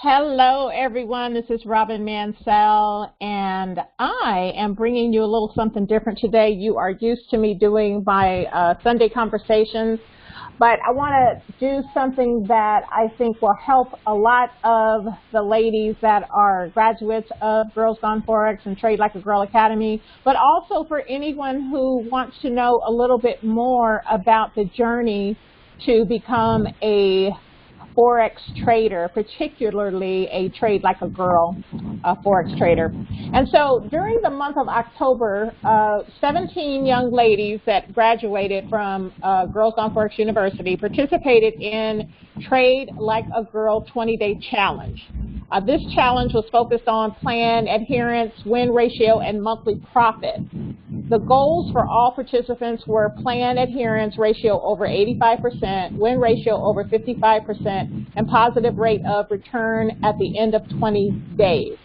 Hello, everyone. This is Robin Mansell, and I am bringing you a little something different today. You are used to me doing my Sunday conversations, but I want to do something that I think will help a lot of the ladies that are graduates of Girls Gone Forex and Trade Like a Girl Academy, but also for anyone who wants to know a little bit more about the journey to become a Forex trader, particularly a Trade Like a Girl Forex trader. And so during the month of October, 17 young ladies that graduated from Girls Gone Forex University participated in Trade Like a Girl 20-Day Challenge. This challenge was focused on plan, adherence, win ratio, and monthly profit. The goals for all participants were plan adherence ratio over 85%, win ratio over 55%, and positive rate of return at the end of 20 days.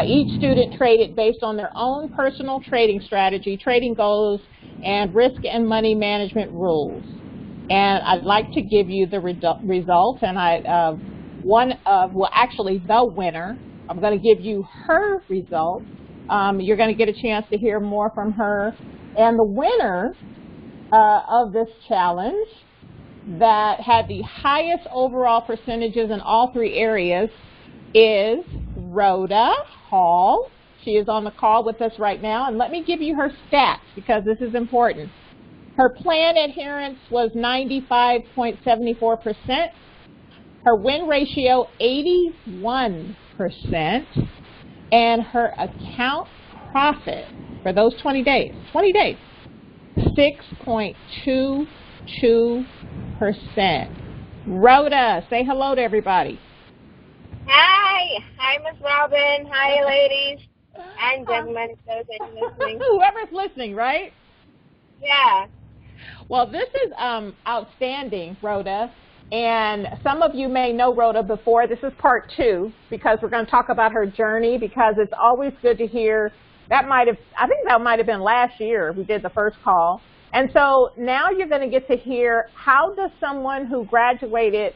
Each student traded based on their own personal trading strategy, trading goals, and risk and money management rules. And I'd like to give you the results, and the winner. I'm going to give you her results. You're going to get a chance to hear more from her. And the winner of this challenge that had the highest overall percentages in all three areas is Rhoda Hall. She is on the call with us right now. And let me give you her stats because this is important. Her plan adherence was 95.74%. Her win ratio, 81%. And her account profit for those 20 days, 6.22%. Rhoda, say hello to everybody. Hi. Hi, Miss Robin. Hi, ladies and gentlemen, if there's any listening. Whoever's listening, right? Yeah. Well, this is outstanding, Rhoda. And some of you may know Rhoda before. This is part 2 because we're going to talk about her journey because it's always good to hear. I think that might have been last year we did the first call. And so now you're going to get to hear how does someone who graduated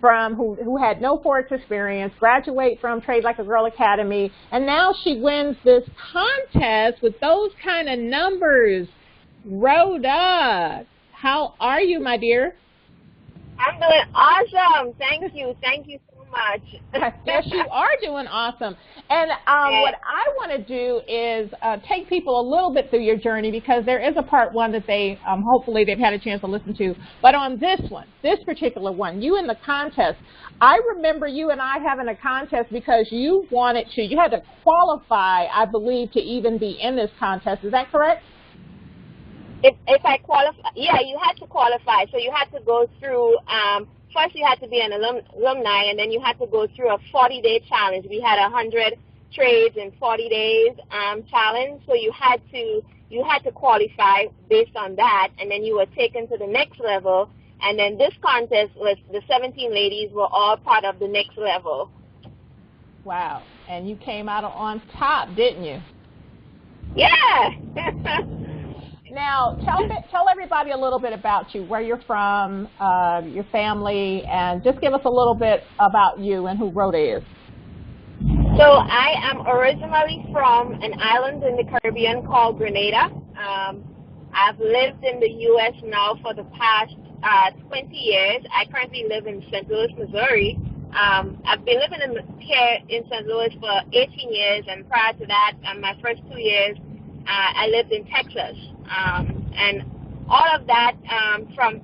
from, who had no Forex experience, graduate from Trade Like a Girl Academy, and now she wins this contest with those kind of numbers. Rhoda, how are you, my dear? I'm doing awesome. Thank you. Thank you so much. Yes, you are doing awesome. And what I want to do is take people a little bit through your journey because there is a part 1 that they, hopefully they've had a chance to listen to. But on this one, this particular one, you in the contest, I remember you and I having a contest because you had to qualify, I believe, to even be in this contest. Is that correct? If I qualify, yeah, you had to qualify. So you had to go through, first you had to be an alumni, and then you had to go through a 40-day challenge. We had 100 trades in 40 days challenge. So you had to qualify based on that, and then you were taken to the next level. And then this contest was the 17 ladies were all part of the next level. Wow. And you came out on top, didn't you? Yeah. Now, tell everybody a little bit about you, where you're from, your family, and just give us a little bit about you and who Rhoda is. So I am originally from an island in the Caribbean called Grenada. I've lived in the U.S. now for the past 20 years. I currently live in St. Louis, Missouri. I've been living here in St. Louis for 18 years, and prior to that, my first 2 years, I lived in Texas. And all of that,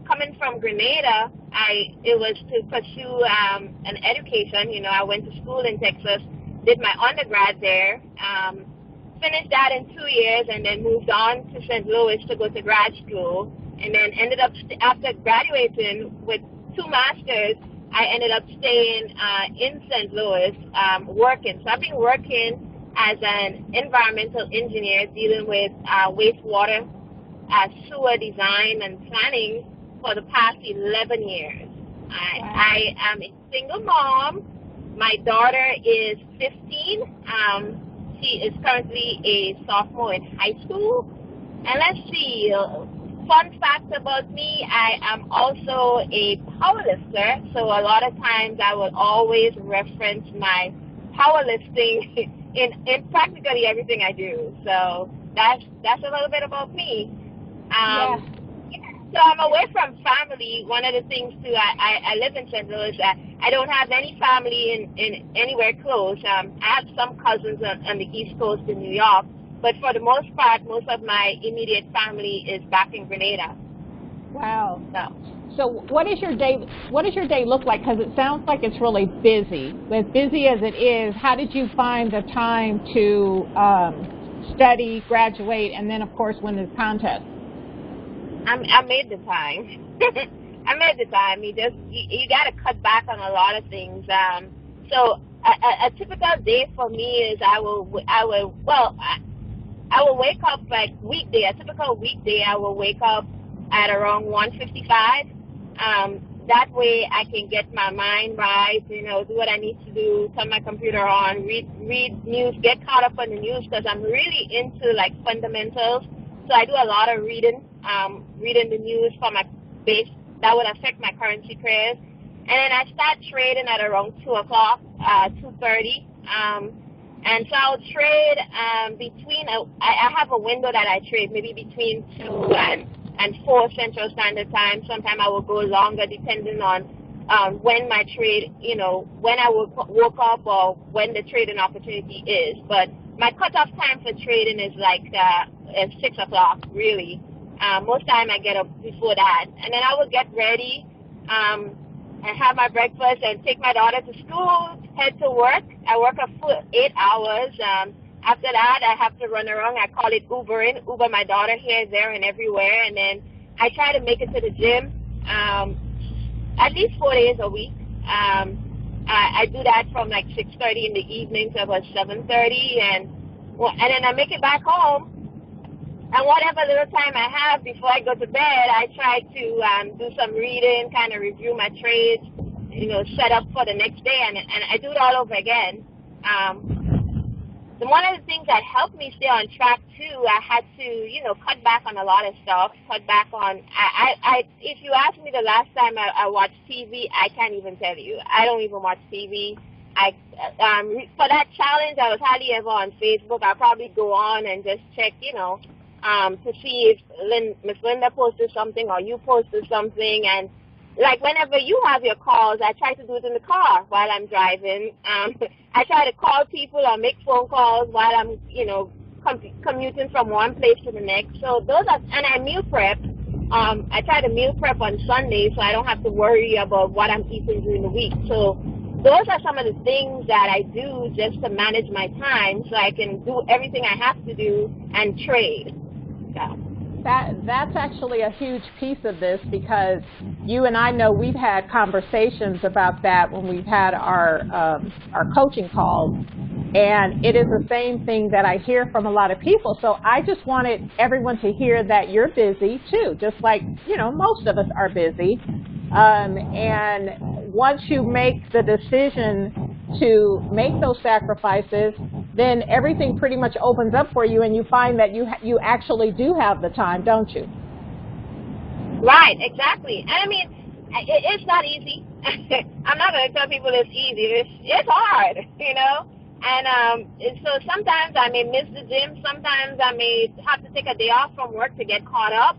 coming from Grenada, it was to pursue an education. You know, I went to school in Texas, did my undergrad there, finished that in 2 years, and then moved on to St. Louis to go to grad school, and then ended up, after graduating with 2 masters, I ended up staying in St. Louis working. So I've been working as an environmental engineer dealing with wastewater, sewer design and planning for the past 11 years. I am a single mom. My daughter is 15. She is currently a sophomore in high school. And let's see, fun fact about me, I am also a powerlifter, so a lot of times I will always reference my powerlifting in practically everything I do. So that's a little bit about me. Yeah. So I'm away from family. One of the things too, I live in St. Louis. I don't have any family in anywhere close. I have some cousins on the East Coast in New York, but for the most part, most of my immediate family is back in Grenada. Wow. So what does your day look like? Because it sounds like it's really busy. As busy as it is, how did you find the time to study, graduate, and then of course win this contest? I made the time. I made the time. You got to cut back on a lot of things. So a typical day for me is I will wake up like weekday. A typical weekday, I will wake up at around 1:55. That way I can get my mind right, do what I need to do, turn my computer on, read news, get caught up on the news, because I'm really into like fundamentals. So I do a lot of reading the news for my base that would affect my currency pairs. And then I start trading at around 2 o'clock, 2:30. And so I'll trade between, I have a window that I trade, maybe between 2 and 4 Central Standard Time. Sometimes I will go longer depending on when my trade, when I woke up or when the trading opportunity is. But my cutoff time for trading is like 6 o'clock, really. Most time I get up before that. And then I will get ready and have my breakfast and take my daughter to school, head to work. I work a full 8 hours. After that, I have to run around. I call it Ubering, Uber my daughter here, there, and everywhere. And then I try to make it to the gym at least 4 days a week. I do that from like 6:30 in the evening to about 7:30, and then I make it back home. And whatever little time I have before I go to bed, I try to do some reading, kind of review my trades, set up for the next day, and I do it all over again. One of the things that helped me stay on track too, I had to, cut back on a lot of stuff. Cut back on. If you ask me the last time I watched TV, I can't even tell you. I don't even watch TV. For that challenge, I was hardly ever on Facebook. I'll probably go on and just check, to see if Miss Linda posted something or you posted something. And like whenever you have your calls, I try to do it in the car while I'm driving. I try to call people or make phone calls while I'm, commuting from one place to the next. So and I meal prep. I try to meal prep on Sunday so I don't have to worry about what I'm eating during the week. So those are some of the things that I do just to manage my time so I can do everything I have to do and trade. So. That's actually a huge piece of this, because you and I know we've had conversations about that when we've had our coaching calls, and it is the same thing that I hear from a lot of people. So I just wanted everyone to hear that you're busy too, just like most of us are busy. And once you make the decision to make those sacrifices, then everything pretty much opens up for you, and you find that you actually do have the time, don't you? Right, exactly. And I mean, it's not easy. I'm not going to tell people it's easy. It's hard, And so sometimes I may miss the gym. Sometimes I may have to take a day off from work to get caught up.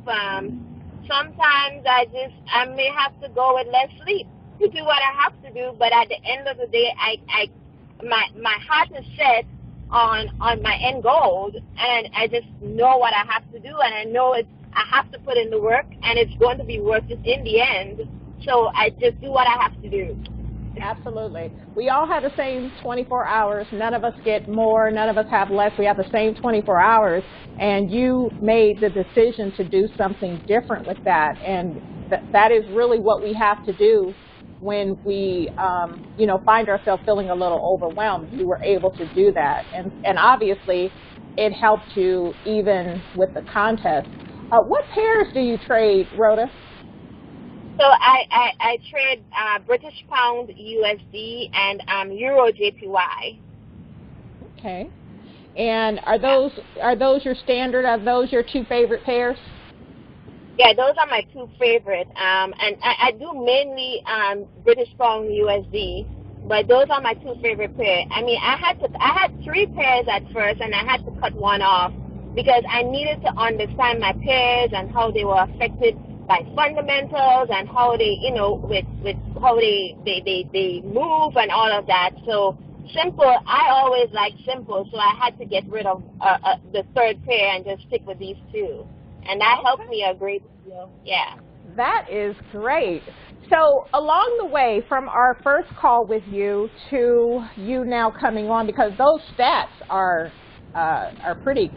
Sometimes I may have to go with less sleep to do what I have to do. But at the end of the day, my heart is set on my end goal, and I just know what I have to do, and I know I have to put in the work, and it's going to be worth it in the end. So I just do what I have to do. Absolutely. We all have the same 24 hours. None of us get more. None of us have less. We have the same 24 hours, and you made the decision to do something different with that, and that is really what we have to do when we, find ourselves feeling a little overwhelmed. You were able to do that, and obviously it helped you even with the contest. What pairs do you trade, Rhoda? So I trade British Pound USD and Euro JPY. Okay. And are those your standard? Are those your two favorite pairs? Yeah, those are my two favorite. And I do mainly British pound USD, but those are my two favorite pair. I mean, I had three pairs at first, and I had to cut one off because I needed to understand my pairs and how they were affected by fundamentals and how they, with how they move and all of that. So simple, I always like simple, so I had to get rid of the third pair and just stick with these two. And that helped me a great deal. Yeah. That is great. So along the way, from our first call with you to you now coming on, because those stats are pretty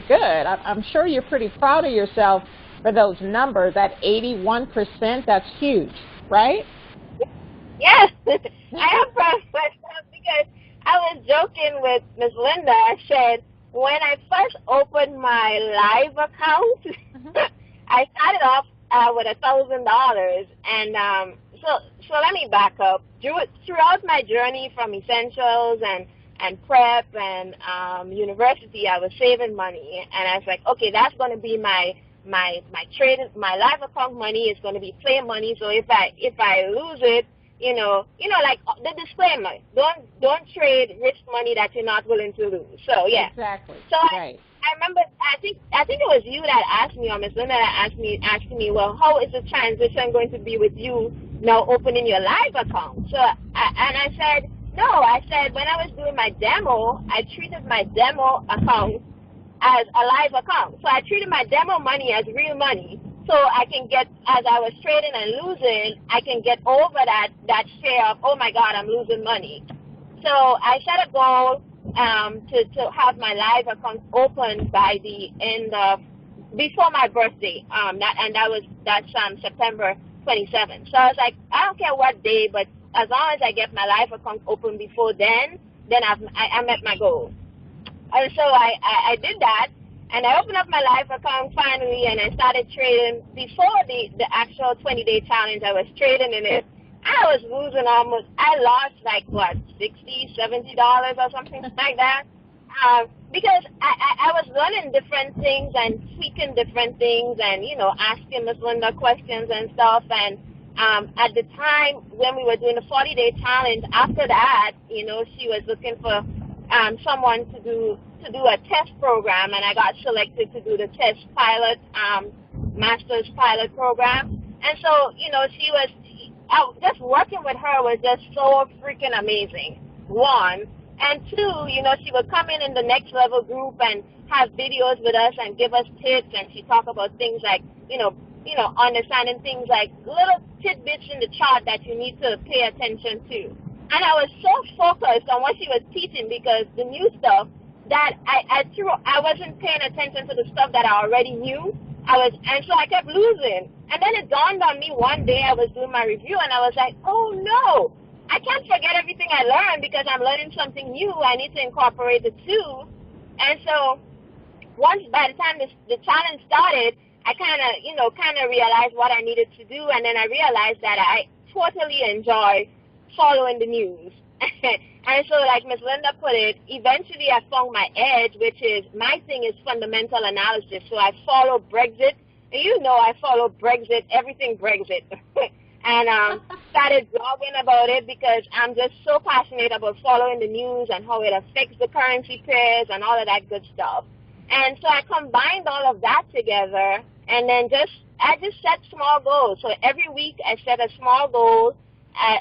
good. I'm sure you're pretty proud of yourself for those numbers. At 81%, that's huge, right? Yes, I am proud of myself because I was joking with Miss Linda. I said, when I first opened my live account, I started off with $1,000, and so let me back up. Throughout my journey from essentials and prep and university, I was saving money, and I was like, okay, that's going to be my live account money is going to be play money. So if I lose it, like the disclaimer, don't trade risk money that you're not willing to lose. So yeah, exactly. So right. I remember, I think it was you that asked me, or Miss Linda that asking me, well, how is the transition going to be with you now opening your live account? So I said, no, I said when I was doing my demo, I treated my demo account as a live account. So I treated my demo money as real money. So I can get, as I was trading and losing, I can get over that fear of, oh my God, I'm losing money. So I set a goal to have my live account open by the end of, before my birthday. That's September 27th. So I was like, I don't care what day, but as long as I get my live account open before then I met my goal. And so I did that. And I opened up my live account finally, and I started trading. Before the actual 20-day challenge, I was trading in it. I was losing I lost like, what, $60, $70 or something like that. Because I was learning different things and tweaking different things and, asking Miss Linda questions and stuff. And at the time when we were doing the 40-day challenge, after that, she was looking for someone to do a test program, and I got selected to do the test pilot, master's pilot program. And so, just working with her was just so freaking amazing. One. And two, she would come in the next level group and have videos with us and give us tips, and she talk about things like, understanding things like little tidbits in the chart that you need to pay attention to. And I was so focused on what she was teaching because the new stuff that I wasn't paying attention to the stuff that I already knew. And so I kept losing. And then it dawned on me one day I was doing my review and I was like, oh no, I can't forget everything I learned because I'm learning something new. I need to incorporate the two. And so by the time the challenge started, I kind of realized what I needed to do, and then I realized that I totally enjoy following the news. And so, like Ms. Linda put it, eventually I found my edge, which is my thing is fundamental analysis. So I follow Brexit. And I follow Brexit, everything Brexit. And started blogging about it because I'm just so passionate about following the news and how it affects the currency pairs and all of that good stuff. And so I combined all of that together, and then I just set small goals. So every week I set a small goal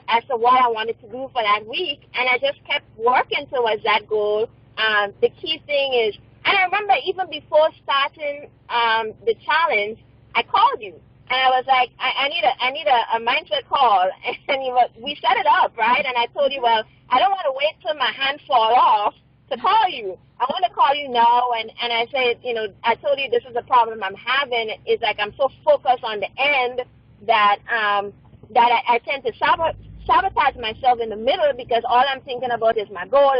as to what I wanted to do for that week, and I just kept working towards that goal. The key thing is, and I remember even before starting the challenge, I called you, and I was like, I need a mindset call, and we set it up, right? And I told you, well, I don't want to wait till my hand fall off to call you. I want to call you now, and I said, I told you this is a problem I'm having. It's like I'm so focused on the end that I tend to sabotage myself in the middle because all I'm thinking about is my goal.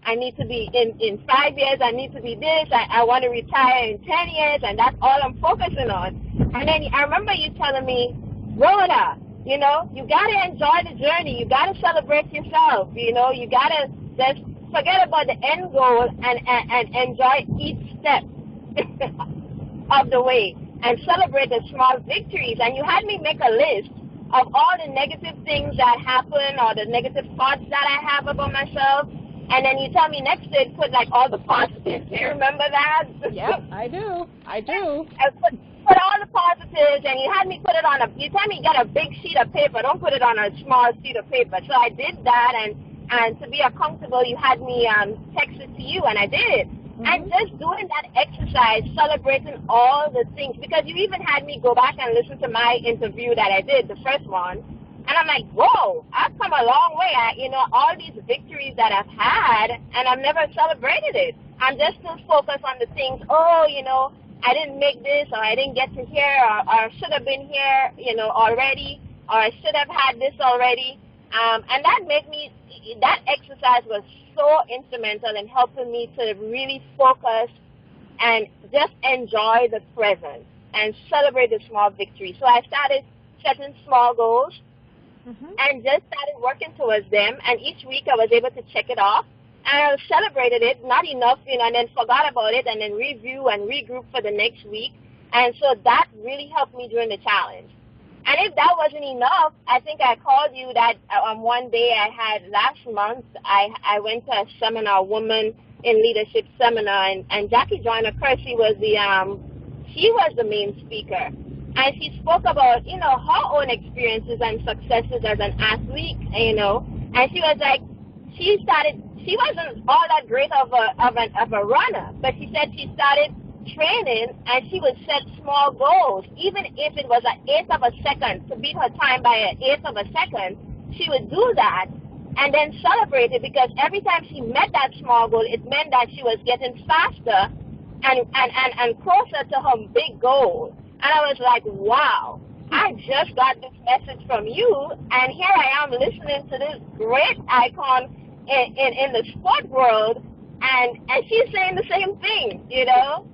I need to be in 5 years. I need to be this. I want to retire in 10 years, and that's all I'm focusing on. And then I remember you telling me, Rhoda, you got to enjoy the journey. You got to celebrate yourself. You got to just forget about the end goal and enjoy each step of the way. and celebrate the small victories. And you had me make a list of all the negative things that happen or the negative thoughts that I have about myself. And then you tell me next to it, put like all the positives. Do you remember that? Yep, I do. I do. And put all the positives, and you had me put it on you tell me get a big sheet of paper. Don't put it on a small sheet of paper. So I did that, and to be accountable, you had me text it to you, and I did. And just doing that exercise, celebrating all the things, because you even had me go back and listen to my interview that I did, the first one, and I'm like, whoa, I've come a long way. All these victories that I've had, and I've never celebrated it. I'm just still focused on the things, I didn't make this, or I didn't get to here, or I should have been here, already, or I should have had this already. And that exercise was so instrumental in helping me to really focus and just enjoy the present and celebrate the small victories. So I started setting small goals and just started working towards them. And each week I was able to check it off. And I celebrated it, not enough, and then forgot about it, and then review and regroup for the next week. And so that really helped me during the challenge. And if that wasn't enough, I think I called you that one day I had last month, I went to a seminar, Woman in Leadership seminar, and Jackie Joyner Kersey was the main speaker. And she spoke about, her own experiences and successes as an athlete, and she was like, she wasn't all that great of a runner, but she said she started training and she would set small goals. Even if it was an eighth of a second, to beat her time by an eighth of a second, she would do that and then celebrate it, because every time she met that small goal, it meant that she was getting faster and closer to her big goal. And I was like, wow, I just got this message from you, and here I am listening to this great icon in the sport world, and she's saying the same thing,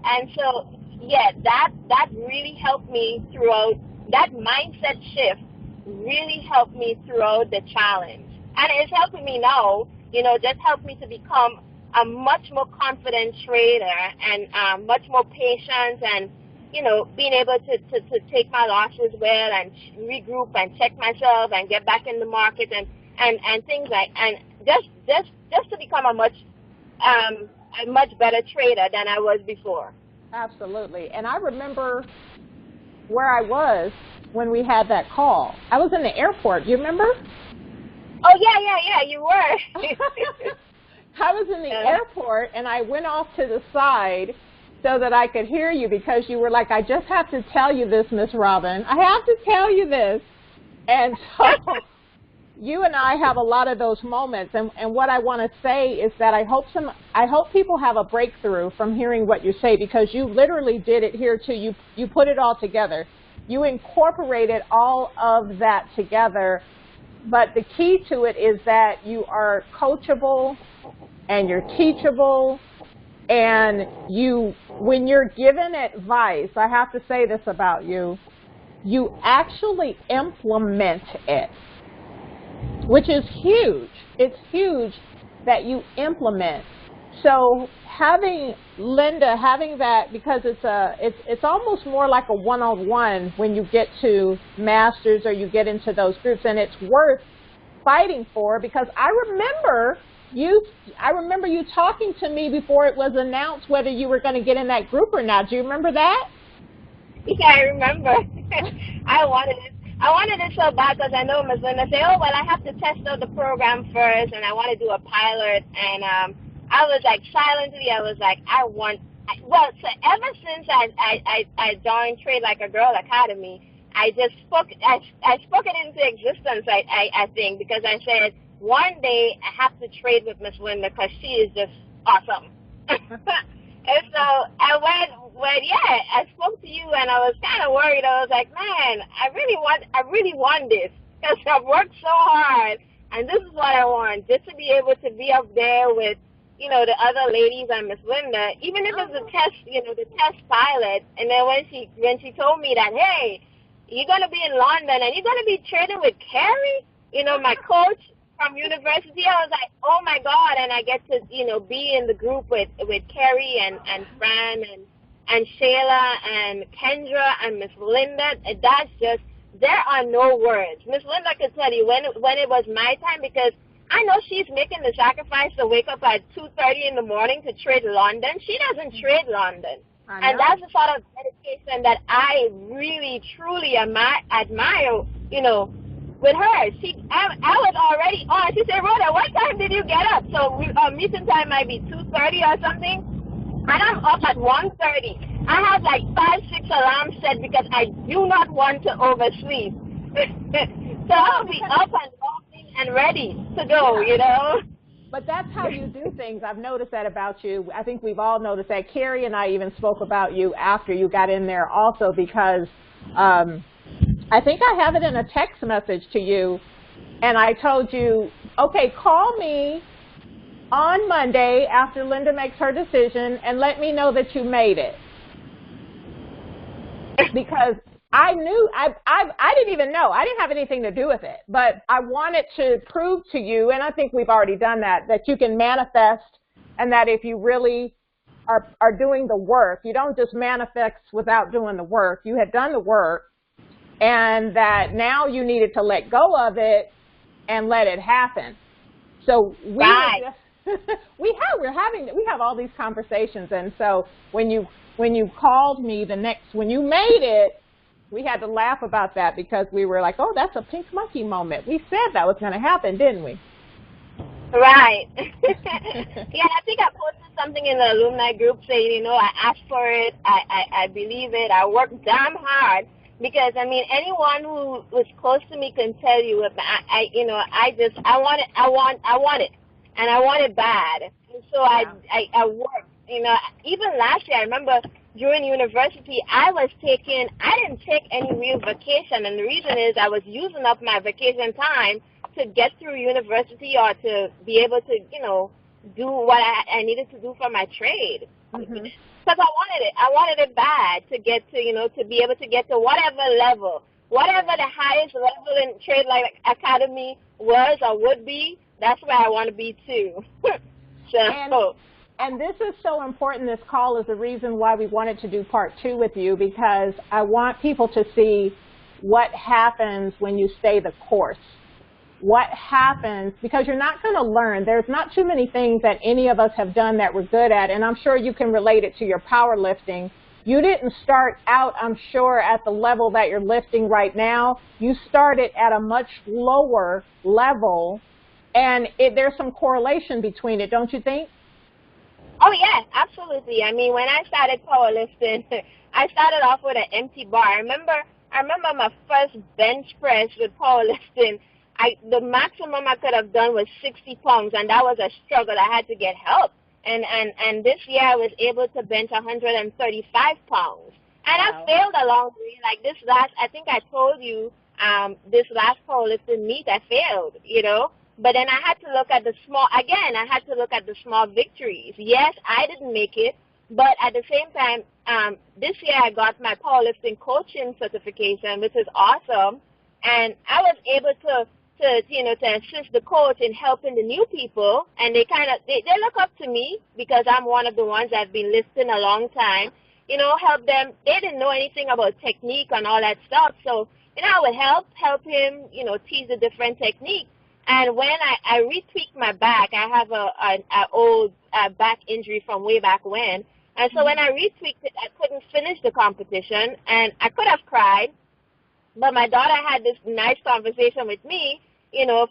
And so, yeah, that really helped me throughout. That mindset shift really helped me throughout the challenge. And it's helping me now, just helped me to become a much more confident trader and much more patient and, being able to take my losses well and regroup and check myself and get back in the market and things like, and just to become a much better trader than I was before. Absolutely. And I remember where I was when we had that call. I was in the airport. You remember? Oh, yeah, you were. I was in the airport, and I went off to the side so that I could hear you, because you were like, I just have to tell you this, Miss Robin. I have to tell you this. And so you and I have a lot of those moments, and what I want to say is that I hope people have a breakthrough from hearing what you say, because you literally did it here too. You put it all together. You incorporated all of that together, but the key to it is that you are coachable and you're teachable, and when you're given advice, I have to say this about you, you actually implement it, which is huge. It's huge that you implement. So having Linda, having that, because it's almost more like a one-on-one when you get to masters or you get into those groups, and it's worth fighting for, because I remember you talking to me before it was announced whether you were going to get in that group or not. Do you remember that? Yeah, I remember. I wanted it so bad, because I know Ms. Linda say, oh, well, I have to test out the program first, and I want to do a pilot. And I was like, silently, I was like, so ever since I joined Trade Like a Girl Academy, I spoke it into existence, I think, because I said, one day I have to trade with Miss Linda, because she is just awesome. And so I I spoke to you, and I was kind of worried. I was like, man, I really want this, because I've worked so hard, and this is what I want, just to be able to be up there with, the other ladies and Miss Linda, even if it's a test, the test pilot. And then when she told me that, hey, you're going to be in London and you're going to be trading with Carrie, my coach from university, I was like, oh my God. And I get to, be in the group with Carrie and Fran and Shayla and Kendra and Miss Linda. That's just, there are no words. Miss Linda could tell you when it was my time, because I know she's making the sacrifice to wake up at 2:30 in the morning to trade London. She doesn't trade London. And that's the sort of dedication that I really, truly admire, you know, with her. I was already on. She said, Rhoda, what time did you get up? So meeting time might be 2:30 or something. And I'm up at 1:30. I have like 5, 6 alarms set because I do not want to oversleep. So I'll be up and walking and ready to go, you know. But that's how you do things. I've noticed that about you. I think we've all noticed that. Carrie and I even spoke about you after you got in there also, because I think I have it in a text message to you, and I told you, okay, call me on Monday after Linda makes her decision and let me know that you made it. Because I knew, I didn't even know. I didn't have anything to do with it. But I wanted to prove to you, and I think we've already done that, that you can manifest, and that if you really are doing the work, you don't just manifest without doing the work. You had done the work, and that now you needed to let go of it and let it happen. So we we have all these conversations, and so when you called me when you made it, we had to laugh about that, because we were like, oh, that's a pink monkey moment. We said that was going to happen, didn't we? Right. Yeah, I think I posted something in the alumni group saying, you know, I asked for it, I believe it, I worked damn hard, because I mean, anyone who was close to me can tell you, I want it, and I want it bad, and so I worked. You know, even last year, I remember during university, I didn't take any real vacation, and the reason is I was using up my vacation time to get through university or to be able to, you know, do what I needed to do for my trade. Because I wanted it bad to get to, you know, to be able to get to whatever level, whatever the highest level in Trade Light Academy was or would be, that's where I want to be too. And this is so important. This call is the reason why we wanted to do part 2 with you, because I want people to see what happens when you stay the course. What happens, because you're not going to learn. There's not too many things that any of us have done that we're good at, and I'm sure you can relate it to your powerlifting. You didn't start out, I'm sure, at the level that you're lifting right now. You started at a much lower level, and there's some correlation between it, don't you think? Oh, yeah, absolutely. I mean, when I started powerlifting, I started off with an empty bar. I remember my first bench press with powerlifting. The maximum I could have done was 60 pounds, and that was a struggle. I had to get help. And this year I was able to bench 135 pounds. And I failed along the way. Like this last, I think I told you, this last powerlifting meet, I failed, you know. But then I had to look at the small victories. Yes, I didn't make it, but at the same time, this year I got my powerlifting coaching certification, which is awesome. And I was able to assist the coach in helping the new people, and they look up to me because I'm one of the ones that's been lifting a long time, you know, help them. They didn't know anything about technique and all that stuff, so, you know, I would help him, you know, teach the different techniques. And when I retweaked my back, I have an old back injury from way back when, and so when I retweaked it, I couldn't finish the competition, and I could have cried, but my daughter had this nice conversation with me, you know,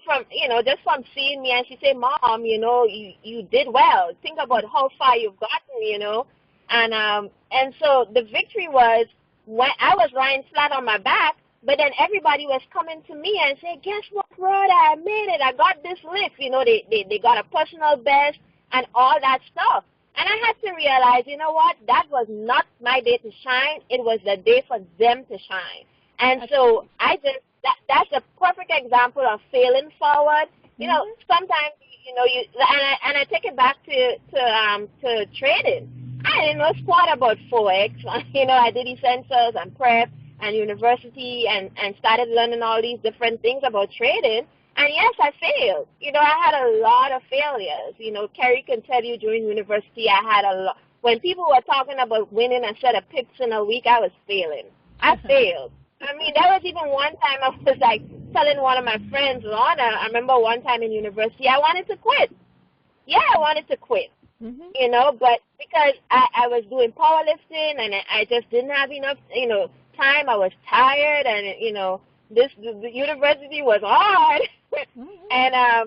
just from seeing me, and she said, Mom, you know, you did well. Think about how far you've gotten, you know. And so the victory was when I was lying flat on my back, but then everybody was coming to me and saying, guess what, Rhoda, I made it. I got this lift. You know, they got a personal best and all that stuff. And I had to realize, you know what, that was not my day to shine. It was the day for them to shine. And so that's a perfect example of failing forward. You know, sometimes, you know, and I take it back to trading. I didn't know squat about Forex. You know, I did essentials and prep and university and started learning all these different things about trading. And yes, I failed. You know, I had a lot of failures. You know, Carrie can tell you during university I had when people were talking about winning a set of picks in a week, I was failing. I failed. I mean, there was even one time I was like telling one of my friends, Lana, I remember one time in university, I wanted to quit. Yeah, I wanted to quit, you know, but because I was doing powerlifting and I just didn't have enough, you know, time. I was tired and, you know, the university was hard and I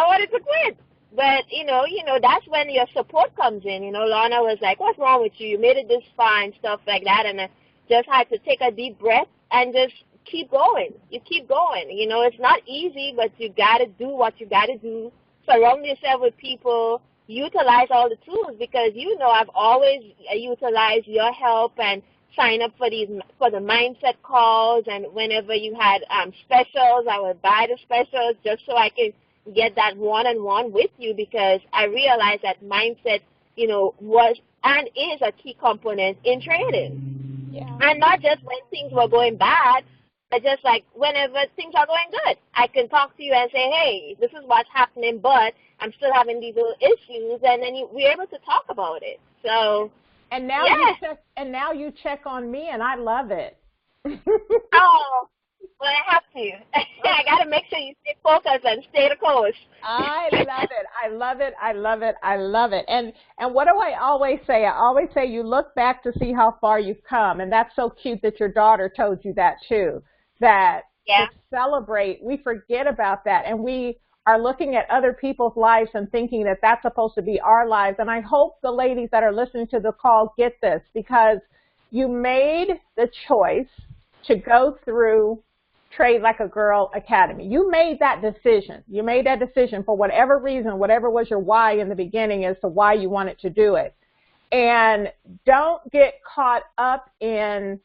wanted to quit. But, you know, that's when your support comes in. You know, Lana was like, what's wrong with you? You made it this far and stuff like that. And I just had to take a deep breath and just keep going. You keep going. You know, it's not easy, but you got to do what you got to do. Surround yourself with people. Utilize all the tools because, you know, I've always utilized your help and sign up for the mindset calls. And whenever you had specials, I would buy the specials just so I can get that one-on-one with you because I realized that mindset, you know, was and is a key component in trading. Yeah. And not just when things were going bad, but just like whenever things are going good. I can talk to you and say, hey, this is what's happening, but I'm still having these little issues, and then we're able to talk about it. So, and now you check on me, and I love it. Oh. Well, I have to. I got to make sure you stay focused and stay the course. I love it. I love it. I love it. I love it. And what do I always say? I always say you look back to see how far you've come. And that's so cute that your daughter told you that too, that to celebrate, we forget about that. And we are looking at other people's lives and thinking that that's supposed to be our lives. And I hope the ladies that are listening to the call get this because you made the choice to go through Trade Like a Girl Academy. You made that decision. You made that decision for whatever reason, whatever was your why in the beginning as to why you wanted to do it. And don't get caught up in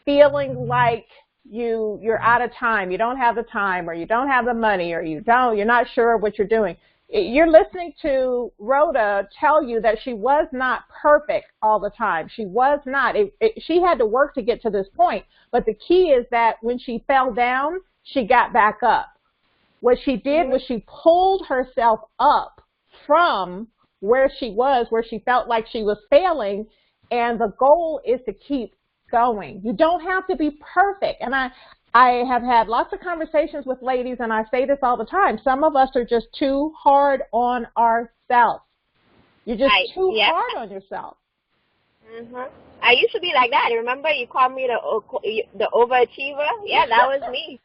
feeling like you're out of time. You don't have the time or you don't have the money or you're not sure what you're doing. You're listening to Rhoda tell you that she was not perfect all the time. She was not. She had to work to get to this point. But the key is that when she fell down, she got back up. What she did was she pulled herself up from where she was, where she felt like she was failing. And the goal is to keep going. You don't have to be perfect. And I have had lots of conversations with ladies, and I say this all the time. Some of us are just too hard on ourselves. You're just too hard on yourself. I used to be like that. Remember, you called me the overachiever? Yeah, that was me.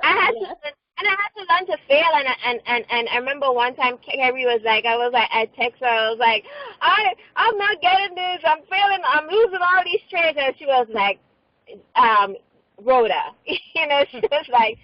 I had to learn to fail. And I remember one time Carrie was like, I text her. I was like, I'm not getting this. I'm failing. I'm losing all these trades. And she was like, Rhoda, you know, she was like,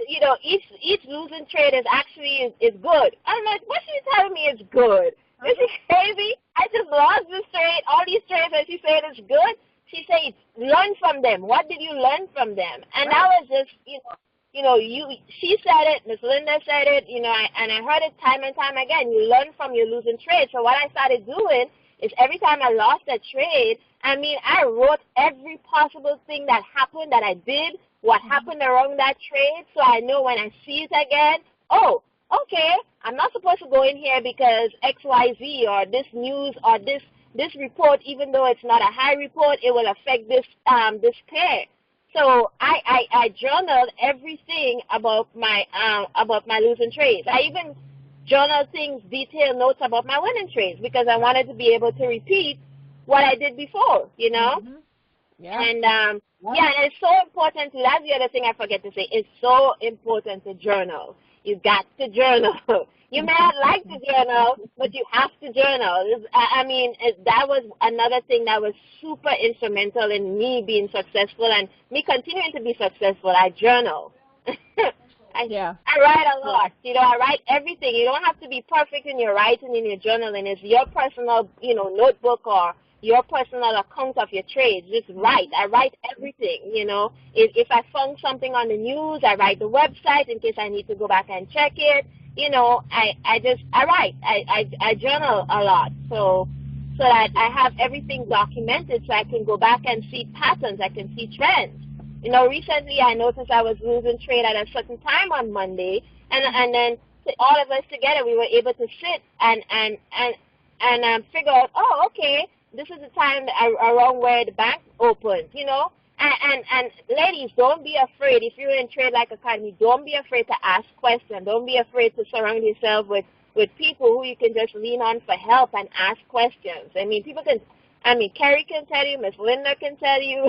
you know, each losing trade is actually is good. I'm like, what she telling me is good? Is she crazy? I just lost this trade, all these trades, and she said it's good. She said, learn from them. What did you learn from them? And that was just, she said it, Miss Linda said it, you know, and I heard it time and time again. You learn from your losing trade. So what I started doing is every time I lost a trade, I mean, I wrote every possible thing that happened that I did, what happened around that trade, so I know when I see it again, oh, okay, I'm not supposed to go in here because XYZ or this news or this report, even though it's not a high report, it will affect this pair. So I journaled everything about my losing trades. I even journal things, detailed notes about my winning trades because I wanted to be able to repeat what I did before, you know? Yeah. And, and it's so important to, that's the other thing I forget to say, it's so important to journal. You got to journal. You may not like to journal, but you have to journal. I mean, that was another thing that was super instrumental in me being successful and me continuing to be successful. I journal. I write a lot. You know, I write everything. You don't have to be perfect in your writing, in your journaling. It's your personal, you know, notebook or your personal account of your trades. Just write. I write everything, you know. If I found something on the news, I write the website in case I need to go back and check it. You know, I write. I journal a lot. So that I have everything documented so I can go back and see patterns. I can see trends. You know, recently I noticed I was losing trade at a certain time on Monday, and then all of us together we were able to sit and figure out, oh, okay, this is the time around where the bank opens, you know. And ladies, don't be afraid. If you're in Trade Like Academy, don't be afraid to ask questions. Don't be afraid to surround yourself with people who you can just lean on for help and ask questions. I mean, Carrie can tell you, Miss Linda can tell you,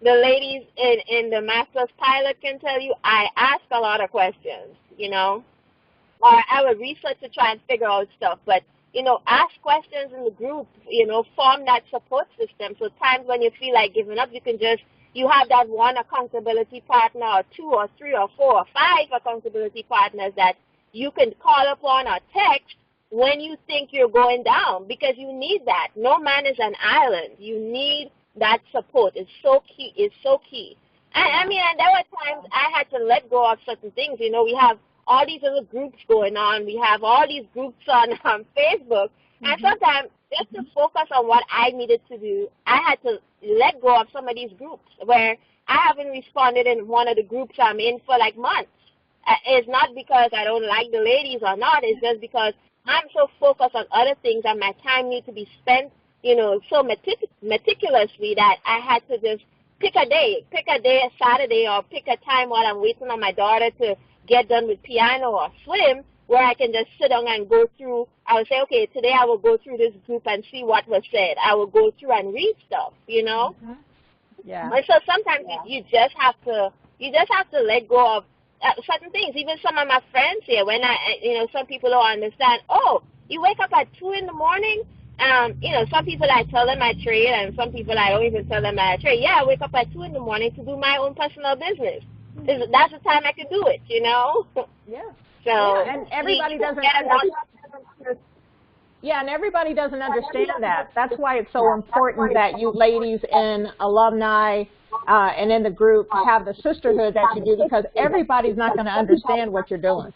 the ladies in the Masters Pilot can tell you, I ask a lot of questions, you know. Or I would research to try and figure out stuff. But, you know, ask questions in the group, you know, form that support system. So times when you feel like giving up, you have that one accountability partner or two or three or four or five accountability partners that you can call upon or text when you think you're going down, because you need that. No man is an island. You need that support. It's so key. It's so key. And there were times I had to let go of certain things. You know, we have all these other groups going on. We have all these groups on Facebook. And sometimes just to focus on what I needed to do, I had to let go of some of these groups where I haven't responded in one of the groups I'm in for like months. It's not because I don't like the ladies or not. It's just because I'm so focused on other things and my time needs to be spent, you know, so meticulously that I had to just pick a day, a Saturday, or pick a time while I'm waiting on my daughter to get done with piano or swim, where I can just sit down and go through. I would say, okay, today I will go through this group and see what was said. I will go through and read stuff, you know. Yeah. And so sometimes you just have to let go of certain things. Even some of my friends here, when some people don't understand. Oh, you wake up at 2 in the morning. Some people I tell them I trade, and some people I don't even tell them I trade. Yeah, I wake up at 2 in the morning to do my own personal business. That's the time I can do it, you know. Yeah. So and everybody doesn't. Yeah, and everybody doesn't understand that. That's why it's so important that you ladies in alumni and in the group have the sisterhood that you do, because everybody's not going to understand what you're doing.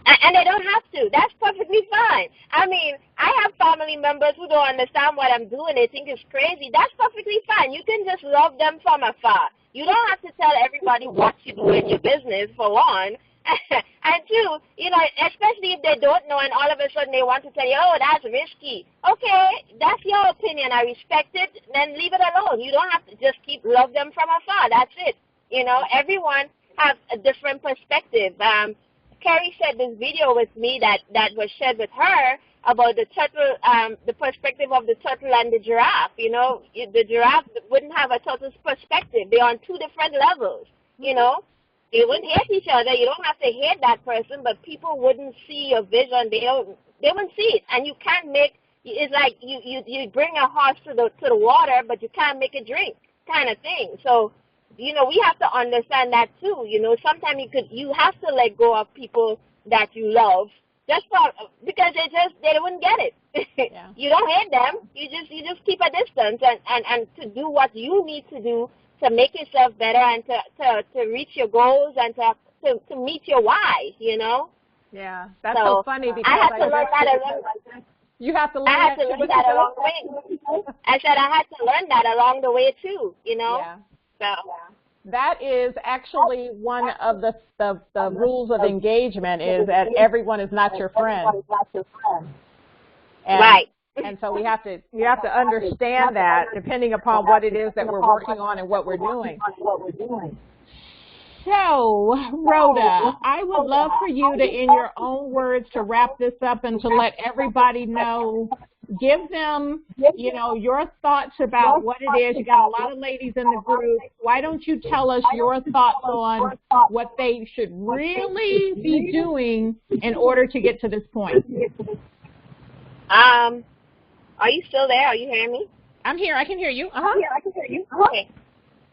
And they don't have to. That's perfectly fine. I mean, I have family members who don't understand what I'm doing. They think it's crazy. That's perfectly fine. You can just love them from afar. You don't have to tell everybody what you do in your business, for one. And two, you know, especially if they don't know and all of a sudden they want to tell you, oh, that's risky. Okay, that's your opinion. I respect it. Then leave it alone. You don't have to just love them from afar. That's it. You know, everyone has a different perspective. Carrie shared this video with me that was shared with her about the turtle, the perspective of the turtle and the giraffe. You know, the giraffe wouldn't have a turtle's perspective. They're on two different levels, you know. They wouldn't hate each other. You don't have to hate that person, but people wouldn't see your vision. They wouldn't see it. And you can't make, it's like you bring a horse to the water, but you can't make it drink, kind of thing. So, you know, we have to understand that too. You know, sometimes you have to let go of people that you love because they wouldn't get it. Yeah. You don't hate them. You just keep a distance and to do what you need to do to make yourself better and to reach your goals and to meet your why, you know? Yeah, that's so funny because I had to learn that along. You have to learn I had to learn that along the way. I said I had to learn that along the way too, you know? Yeah. So that is actually one of the rules of engagement, is that everyone is not your friend. And, right. And so you have to understand that, depending upon what it is that we're working on and what we're doing. So, Rhoda, I would love for you to, in your own words, to wrap this up and to let everybody know, give them, you know, your thoughts about what it is. You got a lot of ladies in the group. Why don't you tell us your thoughts on what they should really be doing in order to get to this point? Are you still there? Are you hearing me? I'm here. I can hear you. Yeah, I can hear you. Okay.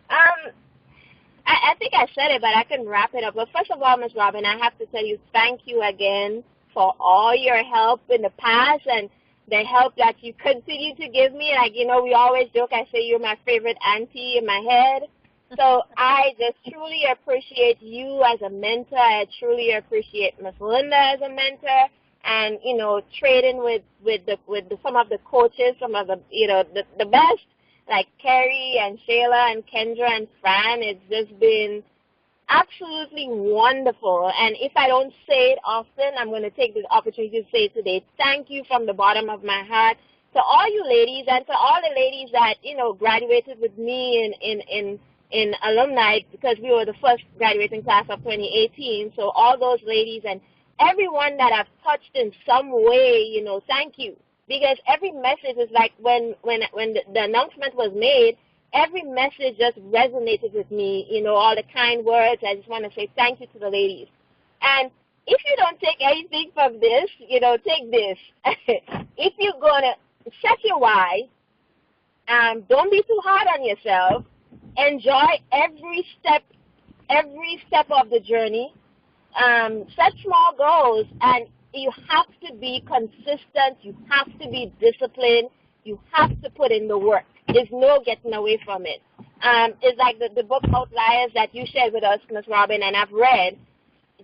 I think I said it, but I can wrap it up. But first of all, Ms. Robin, I have to tell you thank you again for all your help in the past and the help that you continue to give me. Like, you know, we always joke, I say you're my favorite auntie in my head. So I just truly appreciate you as a mentor. I truly appreciate Ms. Linda as a mentor. And, you know, trading with some of the coaches, some of the, you know, the best, like Carrie and Shayla and Kendra and Fran. It's just been absolutely wonderful. And if I don't say it often, I'm going to take this opportunity to say it today. Thank you from the bottom of my heart to all you ladies, and to all the ladies that, you know, graduated with me in alumni, because we were the first graduating class of 2018. So all those ladies and everyone that I've touched in some way, you know, thank you. Because every message is like when the announcement was made, every message just resonated with me, you know, all the kind words. I just want to say thank you to the ladies. And if you don't take anything from this, you know, take this. If you're going to set your why, don't be too hard on yourself. Enjoy every step of the journey. Set small goals, and you have to be consistent. You have to be disciplined. You have to put in the work. There's no getting away from it. It's like the book Outliers that you shared with us, Ms. Robin, and I've read.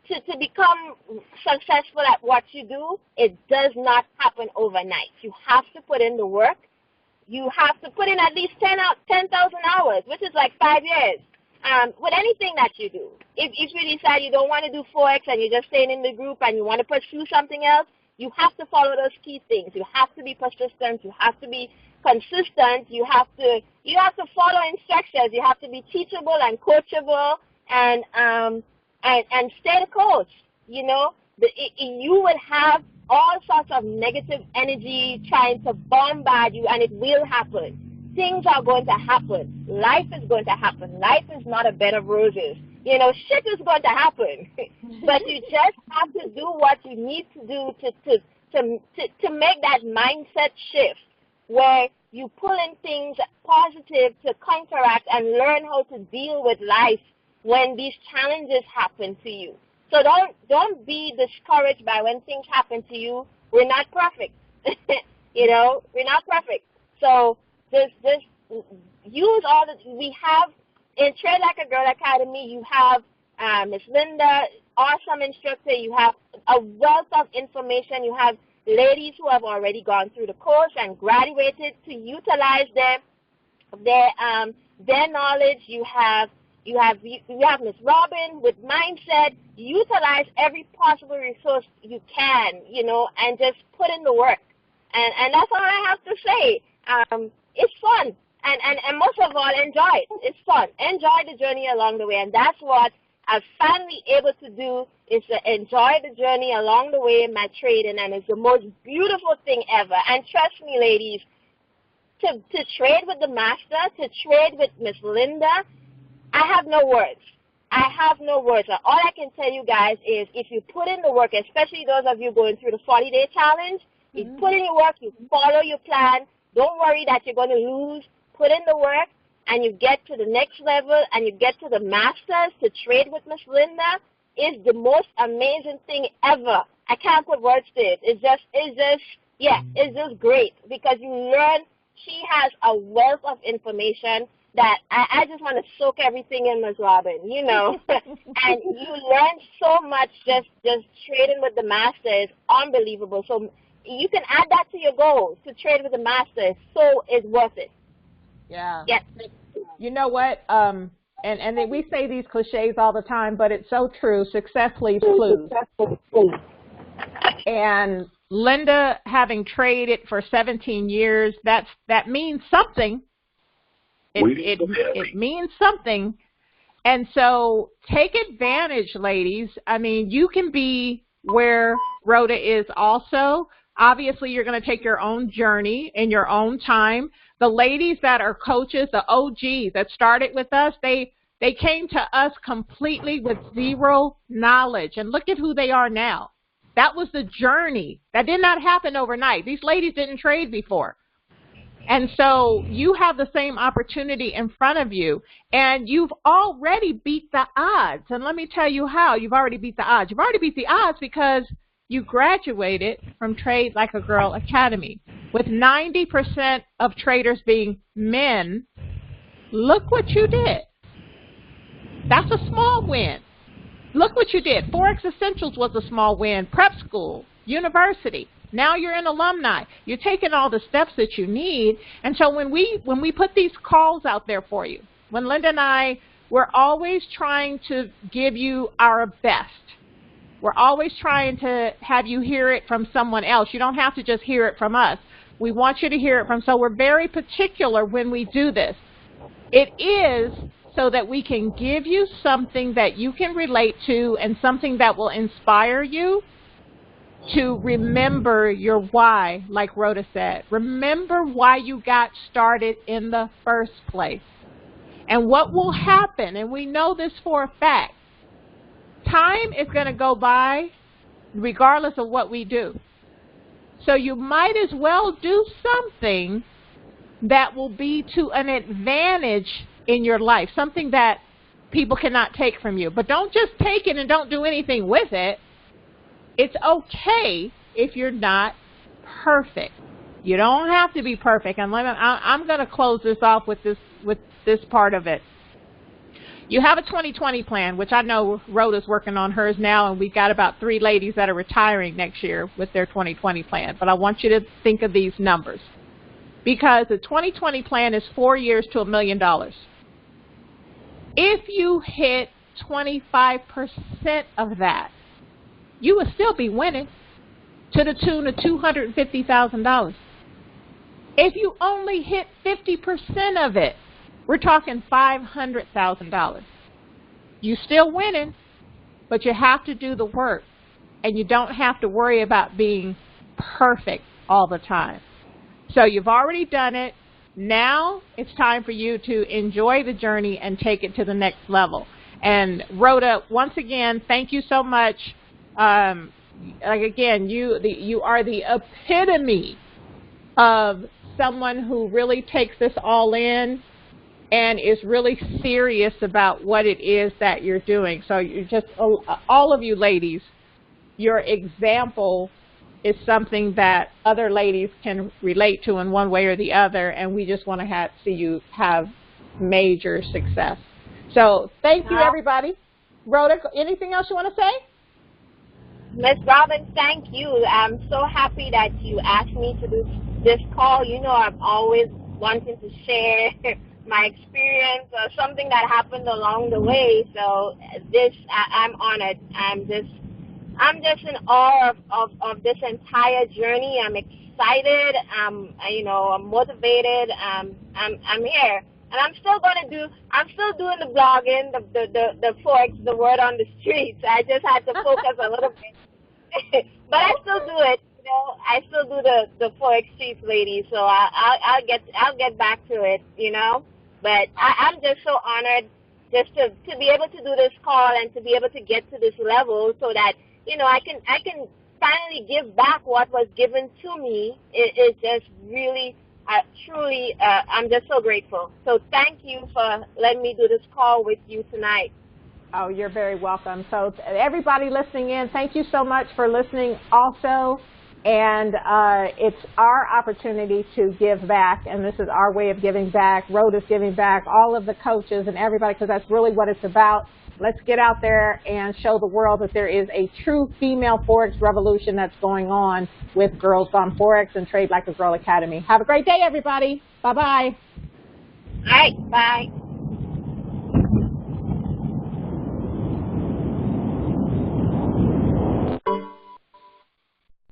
To become successful at what you do, it does not happen overnight. You have to put in the work. You have to put in at least 10,000 hours, which is like 5 years, with anything that you do. If you decide you don't want to do Forex and you're just staying in the group and you want to pursue something else, you have to follow those key things. You have to be persistent. You have to be consistent. You have to follow instructions. You have to be teachable and coachable and stay the course. You know, you will have all sorts of negative energy trying to bombard you, and it will happen. Things are going to happen. Life is going to happen. Life is not a bed of roses. You know, shit is going to happen. But you just have to do what you need to do to make that mindset shift where you pull in things positive to counteract and learn how to deal with life when these challenges happen to you. So don't be discouraged by when things happen to you. We're not perfect. You know, we're not perfect. So just use all we have in Trade Like a Girl Academy. You have Miss Linda, awesome instructor. You have a wealth of information. You have ladies who have already gone through the course and graduated to utilize their knowledge. You have Miss Robin with mindset. Utilize every possible resource you can, you know, and just put in the work. And that's all I have to say. It's fun. And most of all, enjoy it. It's fun. Enjoy the journey along the way. And that's what I'm finally able to do, is to enjoy the journey along the way in my trading. And it's the most beautiful thing ever. And trust me, ladies, to trade with the master, to trade with Miss Linda, I have no words. I have no words. All I can tell you guys is if you put in the work, especially those of you going through the 40-day challenge, you put in your work, you follow your plan, don't worry that you're going to lose. Put in the work, and you get to the next level, and you get to the masters to trade with Miss Linda, is the most amazing thing ever. I can't put words to it. It's just great, because you learn. She has a wealth of information that I just want to soak everything in, Ms. Robin, you know. And you learn so much just trading with the master is unbelievable. So you can add that to your goals, to trade with the master. So it's worth it. Yeah. Yes. You know what? And we say these cliches all the time, but it's so true. Success leaves clues. And Linda, having traded for 17 years, that means something. It means something. And so take advantage, ladies. I mean, you can be where Rhoda is also. Obviously, you're going to take your own journey in your own time. The ladies that are coaches, the OGs that started with us, they came to us completely with zero knowledge. And look at who they are now. That was the journey. That did not happen overnight. These ladies didn't trade before. And so you have the same opportunity in front of you, and you've already beat the odds. And let me tell you how you've already beat the odds. You've already beat the odds because you graduated from Trade Like a Girl Academy. With 90% of traders being men, look what you did. That's a small win. Look what you did. Forex Essentials was a small win. Prep school, university. Now you're an alumni. You're taking all the steps that you need. And so when we put these calls out there for you, when Linda and I We're always trying to give you our best. We're always trying to have you hear it from someone else. You don't have to just hear it from us. We want you to hear it from, so we're very particular when we do this. It is so that we can give you something that you can relate to and something that will inspire you to remember your why, like Rhoda said. Remember why you got started in the first place. And what will happen, and we know this for a fact, time is going to go by regardless of what we do. So you might as well do something that will be to an advantage in your life, something that people cannot take from you. But don't just take it and don't do anything with it. It's okay if you're not perfect. You don't have to be perfect. And I'm going to close this off with this part of it. You have a 2020 plan, which I know Rhoda's working on hers now, and we've got about 3 ladies that are retiring next year with their 2020 plan. But I want you to think of these numbers, because the 2020 plan is 4 years to $1 million. If you hit 25% of that, you will still be winning to the tune of $250,000. If you only hit 50% of it, we're talking $500,000. You're still winning, but you have to do the work, and you don't have to worry about being perfect all the time. So you've already done it. Now it's time for you to enjoy the journey and take it to the next level. And Rhoda, once again, thank you so much. Again, you are the epitome of someone who really takes this all in and is really serious about what it is that you're doing. So you just, all of you ladies, your example is something that other ladies can relate to in one way or the other, and we just want to see you have major success. So thank you, everybody. Rhoda, anything else you want to say? Ms. Robin, thank you. I'm so happy that you asked me to do this call. You know, I'm always wanting to share my experience or something that happened along the way. So I'm honored. I'm just in awe of this entire journey. I'm excited. I'm motivated. I'm here. And I'm still doing the blogging, the Forex, the word on the streets. I just had to focus a little bit. But I still do it. You know, I still do the Forex streets, ladies. So I'll get back to it, you know. But I'm just so honored just to be able to do this call and to be able to get to this level so that, you know, I can finally give back what was given to me. It's just really, truly, I'm just so grateful. So thank you for letting me do this call with you tonight. Oh, you're very welcome. So everybody listening in, thank you so much for listening also. And it's our opportunity to give back, and this is our way of giving back. Rhoda's giving back, all of the coaches and everybody, because that's really what it's about. Let's get out there and show the world that there is a true female Forex revolution that's going on with Girls on Forex and Trade Like a Girl Academy. Have a great day, everybody. Bye-bye. All right, bye.